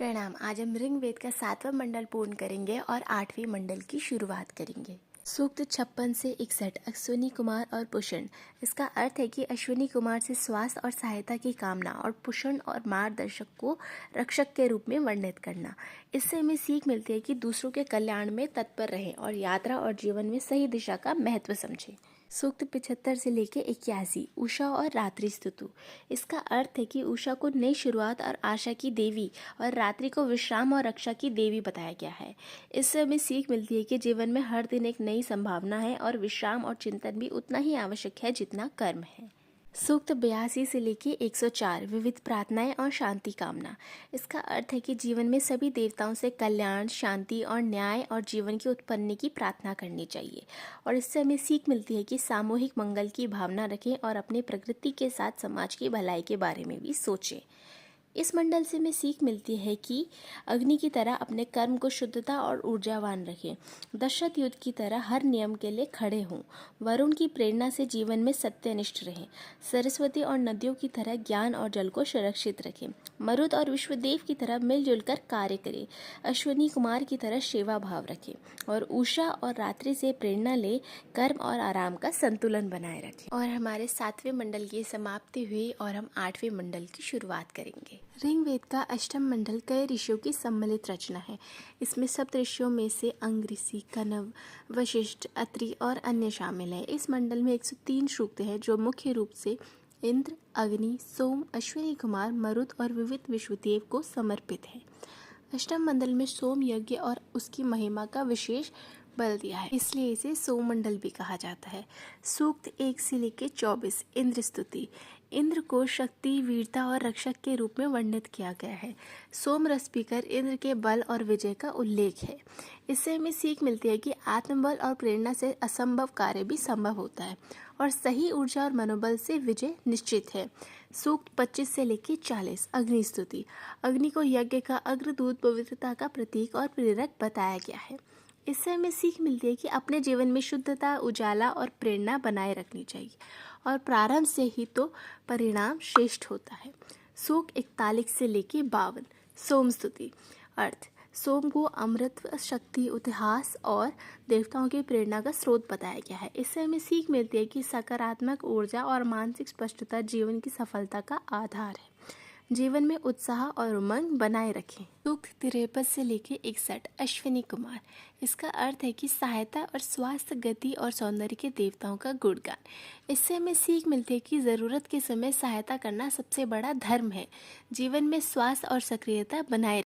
प्रणाम। आज हम ऋग्वेद का 7वां मंडल पूर्ण करेंगे और 8वें मंडल की शुरुआत करेंगे। सूक्त 56 से 61 अश्विनी कुमार और पुषण। इसका अर्थ है कि अश्विनी कुमार से स्वास्थ्य और सहायता की कामना और पुषण और मार्गदर्शक को रक्षक के रूप में वर्णित करना। इससे हमें सीख मिलती है कि दूसरों के कल्याण में तत्पर रहें और यात्रा और जीवन में सही दिशा का महत्व समझें। सूक्त 75 से लेके 81 उषा और रात्रि स्तुति। इसका अर्थ है कि उषा को नई शुरुआत और आशा की देवी और रात्रि को विश्राम और रक्षा की देवी बताया गया है। इससे हमें सीख मिलती है कि जीवन में हर दिन एक नई संभावना है और विश्राम और चिंतन भी उतना ही आवश्यक है जितना कर्म है। सूक्त 82 से लेके 104 विविध प्रार्थनाएं और शांति कामना। इसका अर्थ है कि जीवन में सभी देवताओं से कल्याण, शांति और न्याय और जीवन की उत्पत्ति की प्रार्थना करनी चाहिए। और इससे हमें सीख मिलती है कि सामूहिक मंगल की भावना रखें और अपनी प्रकृति के साथ समाज की भलाई के बारे में भी सोचें। इस मंडल से हमें सीख मिलती है कि अग्नि की तरह अपने कर्म को शुद्धता और ऊर्जावान रखें, दशरथ युद्ध की तरह हर नियम के लिए खड़े हों, वरुण की प्रेरणा से जीवन में सत्यनिष्ठ रहें, सरस्वती और नदियों की तरह ज्ञान और जल को सुरक्षित रखें, मरुत और विश्वदेव की तरह मिलजुल कर कार्य करें, अश्विनी कुमार की तरह सेवा भाव रखें और उषा और रात्रि से प्रेरणा ले कर्म और आराम का संतुलन बनाए रखें। और हमारे 7वें मंडल की समाप्ति हुई और हम 8वें मंडल की शुरुआत करेंगे। ऋग्वेद का अष्टम मंडल कई ऋषियों की सम्मिलित रचना है। इसमें सप्त ऋषियों में से अंग ऋषि, कनव, वशिष्ठ, अत्रि और अन्य शामिल हैं। इस मंडल में 103 सूक्त हैं जो मुख्य रूप से इंद्र, अग्नि, सोम, अश्विनी कुमार, मरुत और विविध विश्वदेव को समर्पित है। अष्टम मंडल में सोम यज्ञ और उसकी महिमा का विशेष बल दिया है, इसलिए इसे सोम मंडल भी कहा जाता है। सूक्त 1 से लेकर 24 इंद्र स्तुति। इंद्र को शक्ति, वीरता और रक्षक के रूप में वर्णित किया गया है। सोम रस पीकर इंद्र के बल और विजय का उल्लेख है। इससे हमें सीख मिलती है कि आत्मबल और प्रेरणा से असंभव कार्य भी संभव होता है और सही ऊर्जा और मनोबल से विजय निश्चित है। सूक्त 25 से लेकर 40 अग्नि स्तुति। अग्नि को यज्ञ का अग्रदूत, पवित्रता का प्रतीक और प्रेरक बताया गया है। इससे हमें सीख मिलती है कि अपने जीवन में शुद्धता, उजाला और प्रेरणा बनाए रखनी चाहिए और प्रारंभ से ही तो परिणाम श्रेष्ठ होता है। सूक्त 41 से लेके 52 सोम स्तुति। अर्थ सोम को अमृत, शक्ति, इतिहास और देवताओं की प्रेरणा का स्रोत बताया गया है। इससे हमें सीख मिलती है कि सकारात्मक ऊर्जा और मानसिक स्पष्टता जीवन की सफलता का आधार है। जीवन में उत्साह और उमंग बनाए रखें। सूक्त 53 से लेकर 61 अश्विनी कुमार। इसका अर्थ है कि सहायता और स्वास्थ्य, गति और सौंदर्य के देवताओं का गुणगान। इससे हमें सीख मिलती है कि ज़रूरत के समय सहायता करना सबसे बड़ा धर्म है। जीवन में स्वास्थ्य और सक्रियता बनाए